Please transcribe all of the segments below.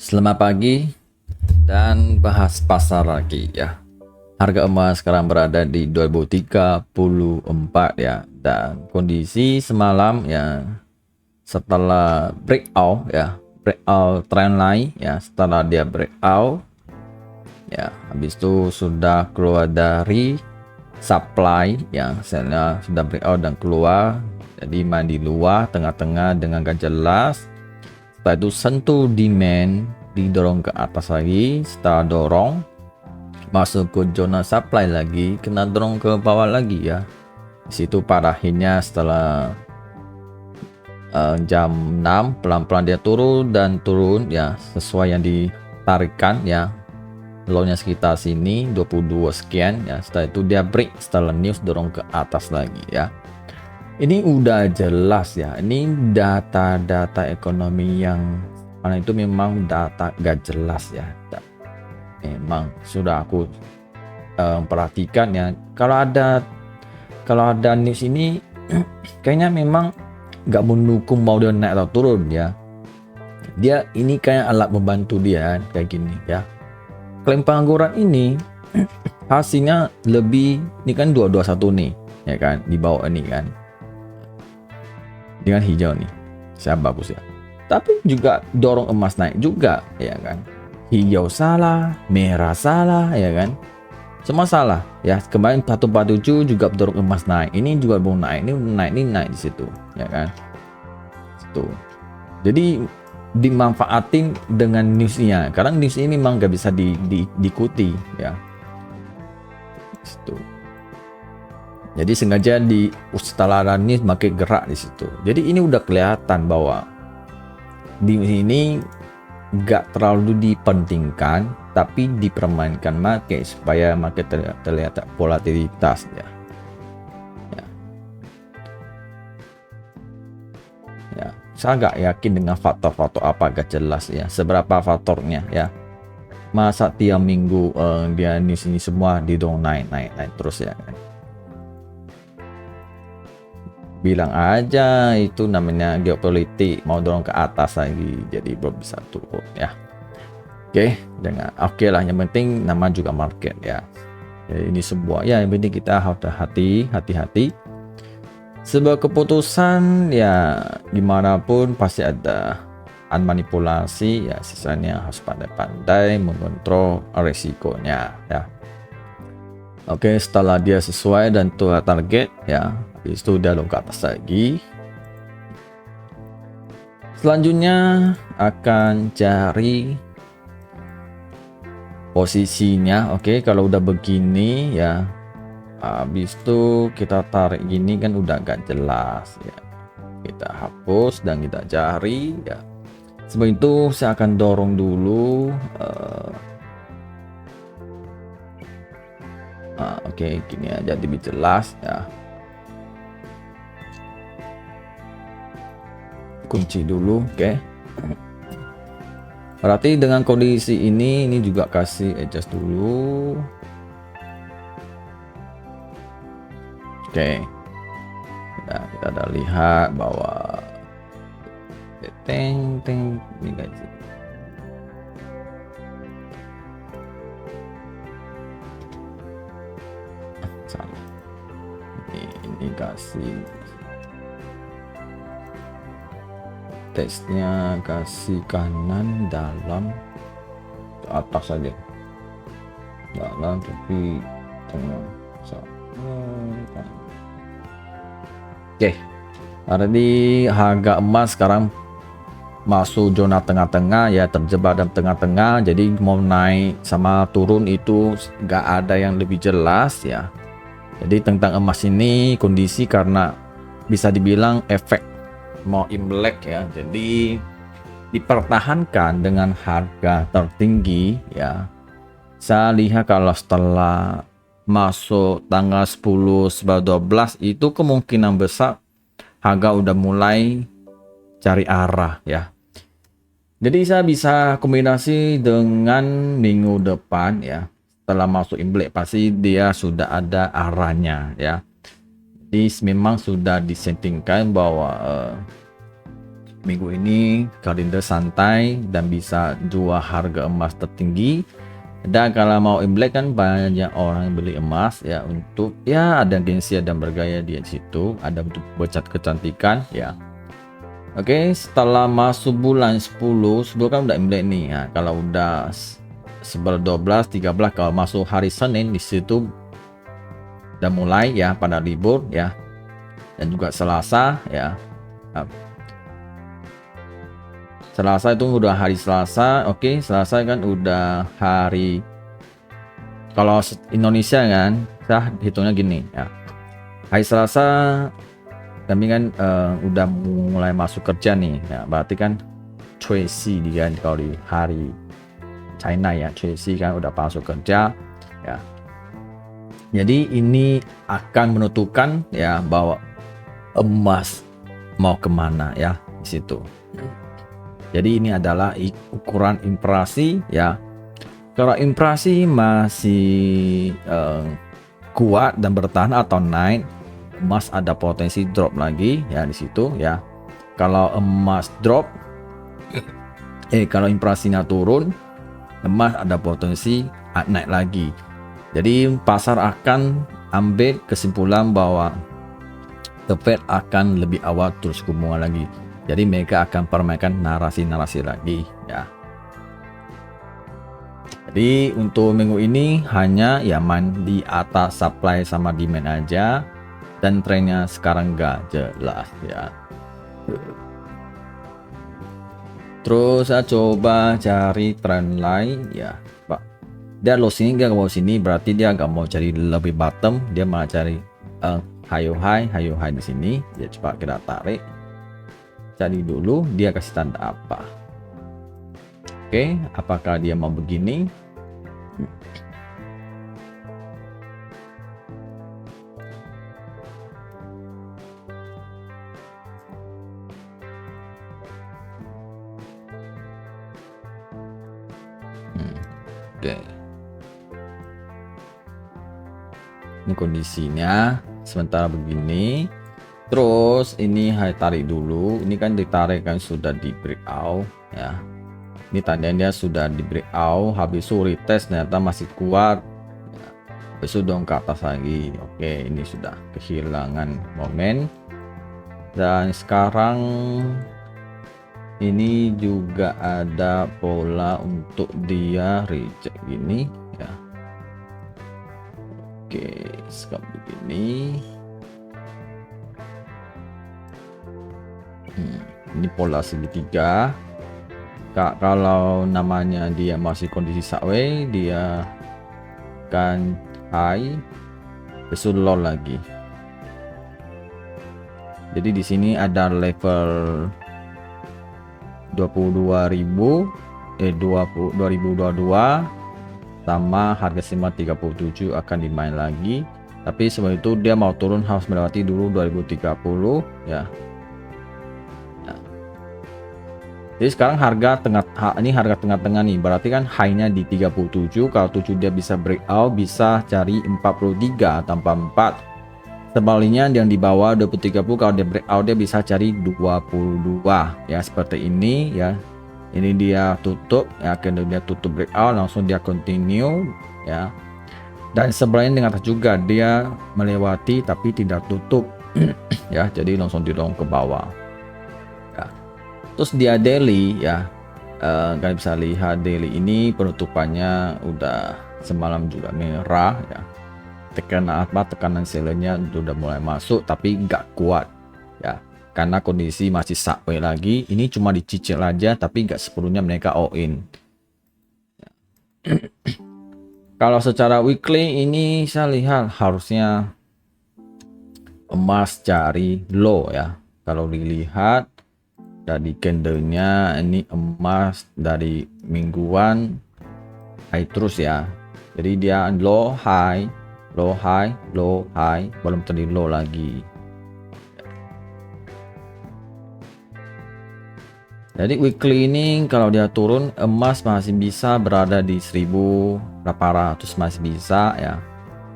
Selamat pagi dan bahas pasar lagi ya. Harga emas sekarang berada di 2034 ya, dan kondisi semalam ya setelah breakout trend line ya, setelah dia breakout ya, habis itu sudah keluar dari supply ya, selnya sudah breakout dan keluar, jadi main di luar tengah-tengah dengan gak jelas. Setelah itu sentuh demand, didorong ke atas lagi, setelah dorong masuk ke zona supply lagi, kena dorong ke bawah lagi ya. Di situ parahinnya setelah jam 6 pelan-pelan dia turun dan turun ya, sesuai yang ditarikan ya. Low-nya sekitar sini 22 sekian ya. Setelah itu dia break, setelah news dorong ke atas lagi ya. Ini udah jelas ya, ini data-data ekonomi yang mana itu memang data gak jelas ya. Memang sudah aku perhatikan ya, kalau ada news ini kayaknya memang gak mendukung mau dia naik atau turun ya. Dia ini kayak alat membantu dia kayak gini ya. Klaim pengangguran ini hasilnya lebih, ini kan 221 nih ya kan, di bawah ini kan dengan hijau nih, saya bagus ya. Tapi juga dorong emas naik juga ya kan. Hijau salah, merah salah ya kan. Semua salah ya. Kemarin 147 juga dorong emas naik. Ini juga mau naik, ini naik di situ ya kan. Situ. Jadi dimanfaatin dengan newsnya. Karena news ini memang gak bisa diikuti ya. Situ. Jadi sengaja di setelah news makin gerak di situ. Jadi ini udah kelihatan bahwa di sini gak terlalu dipentingkan, tapi dipermainkan market supaya market terlihat volatilitas ya. Ya, saya gak yakin dengan faktor-faktor apa, gak jelas ya. Seberapa faktornya ya. Masa tiap minggu dia news ini semua didorong naik terus ya kan. Bilang aja itu namanya geopolitik, mau dorong ke atas lagi, jadi belum bisa turun ya. Oke lah, yang penting nama juga market ya. Jadi ini sebuah ya, yang penting kita harus hati-hati. Sebuah keputusan ya, dimanapun pasti ada manipulasi ya, sisanya harus pandai-pandai mengontrol resikonya ya. Oke, setelah dia sesuai dan tuh target ya, habis itu udah ke atas lagi. Selanjutnya akan cari posisinya. Oke, kalau udah begini ya, habis itu kita tarik gini kan udah gak jelas ya. Kita hapus dan kita cari ya. Sebelum itu saya akan dorong dulu. Oke, gini aja lebih jelas ya. Kunci dulu, oke. Berarti dengan kondisi ini juga kasih adjust dulu. Oke. Nah, kita udah lihat bahwa ini guys. Salah. Ini kasih teksnya, kasih kanan dalam ke atas saja, dalam tapi tengah. Oke, ada di harga emas sekarang masuk zona tengah-tengah ya, terjebak dalam tengah-tengah, jadi mau naik sama turun itu gak ada yang lebih jelas ya. Jadi tentang emas ini kondisi karena bisa dibilang efek mau Imlek ya, jadi dipertahankan dengan harga tertinggi ya. Saya lihat kalau setelah masuk tanggal 10, 11, 12 itu kemungkinan besar harga udah mulai cari arah ya. Jadi saya bisa kombinasi dengan minggu depan ya. Setelah masuk Imlek pasti dia sudah ada arahnya ya. Jadi memang sudah disettingkan bahwa minggu ini kalender santai dan bisa jual harga emas tertinggi. Dan kalau mau Imlek kan banyak orang yang beli emas ya, untuk ya ada gengsi dan bergaya di situ, ada untuk bercat kecantikan ya. Oke, setelah masuk bulan 10 kan udah Imlek nih ya. Kalau udah 11, 12, 13, kalau masuk hari Senin di situ udah mulai ya pada libur ya. Dan juga Selasa ya. Selasa itu udah hari Selasa. Oke, Selasa kan udah hari, kalau Indonesia kan saya hitungnya gini ya. Hari Selasa kami kan udah mulai masuk kerja nih ya, berarti kan Tracy dia kalau di hari China ya, Tracy kan udah masuk kerja ya. Jadi ini akan menentukan ya bahwa emas mau kemana ya di situ. Jadi ini adalah ukuran inflasi ya. Kalau inflasi masih kuat dan bertahan atau naik, emas ada potensi drop lagi ya di situ ya. Kalau emas drop, kalau inflasinya turun, emas ada potensi naik lagi. Jadi pasar akan ambil kesimpulan bahwa The Fed akan lebih awal terus suku bunga lagi. Jadi mereka akan permainkan narasi-narasi lagi ya. Jadi untuk minggu ini hanya ya main di atas supply sama demand aja, dan trennya sekarang gak jelas ya. Terus saya coba cari tren lain ya, Pak. Dia low sini gak mau sini, berarti dia gak mau cari lebih bottom, dia malah cari high di sini. Ya coba kita tarik. Cari dulu dia kasih tanda apa. Oke, apakah dia mau begini? Oke. Ini kondisinya sementara begini. Terus ini tarik dulu. Ini kan ditarik kan sudah di breakout ya. Ini tandanya sudah di breakout, habis itu retest ternyata masih kuat ya. Habis itu dong ke atas lagi. Oke, ini sudah kehilangan momen. Dan sekarang ini juga ada pola untuk dia reject gini ya. Oke, sekarang begini. Ini pola segitiga. Kalau namanya dia masih kondisi sideways, dia kan high, besok low lagi. Jadi di sini ada level 22.000 2022 sama harga simak 37 akan dimain lagi. Tapi sebelum itu dia mau turun harus melewati dulu 2030 ya. Jadi sekarang harga tengah-tengah nih, berarti kan high-nya di 37. Kalau 7 dia bisa breakout, bisa cari 43 tanpa 4. Sebaliknya yang di bawah 2030 kalau dia breakout dia bisa cari 22 ya, seperti ini ya. Ini dia tutup ya, akhirnya dia tutup breakout, langsung dia continue ya. Dan sebelahnya dengan atas juga dia melewati tapi tidak tutup ya, jadi langsung didorong ke bawah. Terus dia daily ya, kalian bisa lihat daily ini penutupannya udah semalam juga merah ya. Tekanan sellernya udah mulai masuk tapi nggak kuat ya, karena kondisi masih sideways lagi. Ini cuma dicicil aja tapi nggak sepenuhnya mereka all in. Kalau secara weekly ini saya lihat harusnya emas cari low ya. Kalau dilihat dari candlenya ini emas dari mingguan high terus ya. Jadi dia low high, low high, low high, belum terjadi low lagi. Jadi weekly ini kalau dia turun, emas masih bisa berada di 1800 masih bisa ya.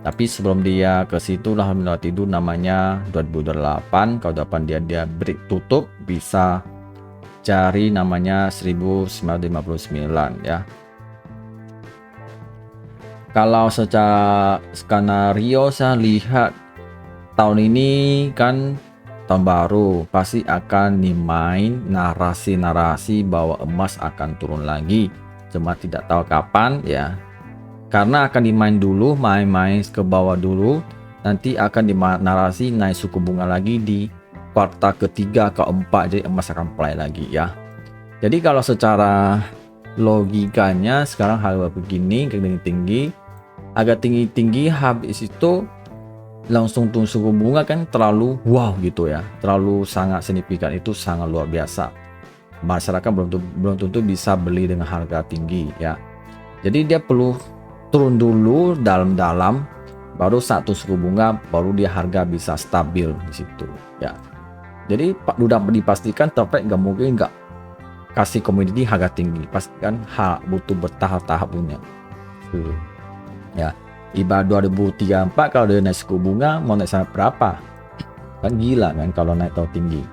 Tapi sebelum dia ke situ lah melewati itu namanya 2008. Kalau depan dia break tutup bisa cari namanya 1959 ya. Kalau secara skenario saya lihat tahun ini kan tahun baru, pasti akan dimain narasi-narasi bahwa emas akan turun lagi, cuma tidak tahu kapan ya, karena akan dimain dulu, main-main ke bawah dulu, nanti akan narasi naik suku bunga lagi di kuartal ketiga keempat, jadi emas akan play lagi ya. Jadi kalau secara logikanya sekarang harga begini tinggi, agak tinggi, habis itu langsung turun suku bunga kan terlalu wow gitu ya, terlalu sangat signifikan, itu sangat luar biasa. Masyarakat belum tentu bisa beli dengan harga tinggi ya. Jadi dia perlu turun dulu dalam-dalam, baru satu suku bunga, baru dia harga bisa stabil di situ ya. Jadi udah dipastikan Topet nggak mungkin nggak kasih komoditi harga tinggi, pastikan butuh bertahap-tahap punya ya. Ibarat 2034 kalau dia naik suku bunga mau naik sampai berapa, kan gila kan kalau naik terlalu tinggi.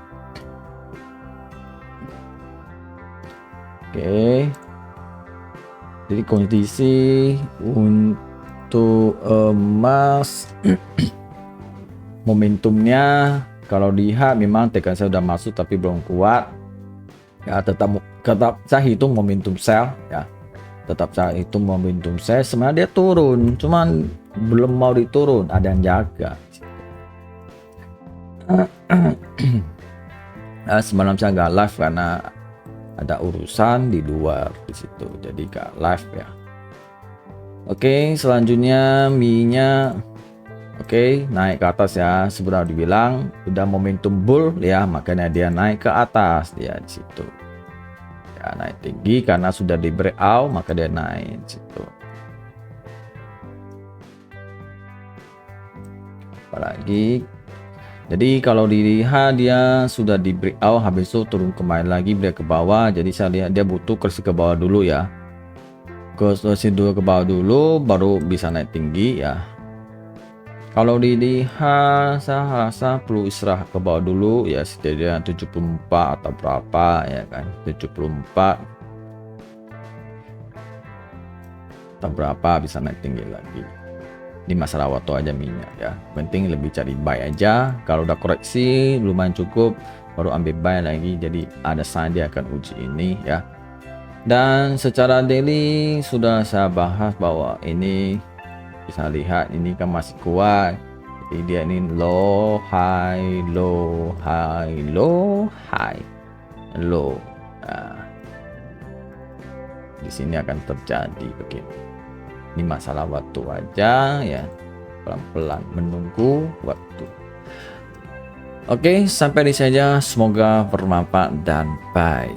Oke, jadi kondisi untuk emas momentumnya kalau dilihat memang tekan saya udah masuk tapi belum kuat ya. Tetap saya hitung momentum sell ya, tetap saya hitung momentum sell. Sebenarnya dia turun, cuman belum mau diturun, ada yang jaga. Semalam saya nggak live karena ada urusan di luar di situ, jadi nggak live ya. Oke, selanjutnya minyak. Oke, naik ke atas ya. Sudah dibilang udah momentum bull ya, makanya dia naik ke atas dia di situ. Ya, naik tinggi karena sudah di breakout, maka dia naik di situ. Apalagi, jadi kalau dilihat dia sudah di breakout, habis itu turun kembali lagi break ke bawah. Jadi saya lihat dia butuh kursi ke bawah dulu ya. Kursi dulu ke bawah dulu, baru bisa naik tinggi ya. Kalau dilihat saya rasa perlu istirahat ke bawah dulu ya, setidaknya 74 atau berapa ya kan, 74 atau berapa bisa naik tinggi lagi. Ini masalah waktu aja minyak ya, penting lebih cari buy aja. Kalau udah koreksi lumayan cukup, baru ambil buy lagi. Jadi ada saja akan uji ini ya. Dan secara daily sudah saya bahas bahwa ini bisa lihat ini kan masih kuat, jadi dia ini low high low high low high low. Nah, di sini akan terjadi begini. Ini masalah waktu aja ya, pelan-pelan menunggu waktu. Oke, sampai di saja, semoga bermanfaat dan bye.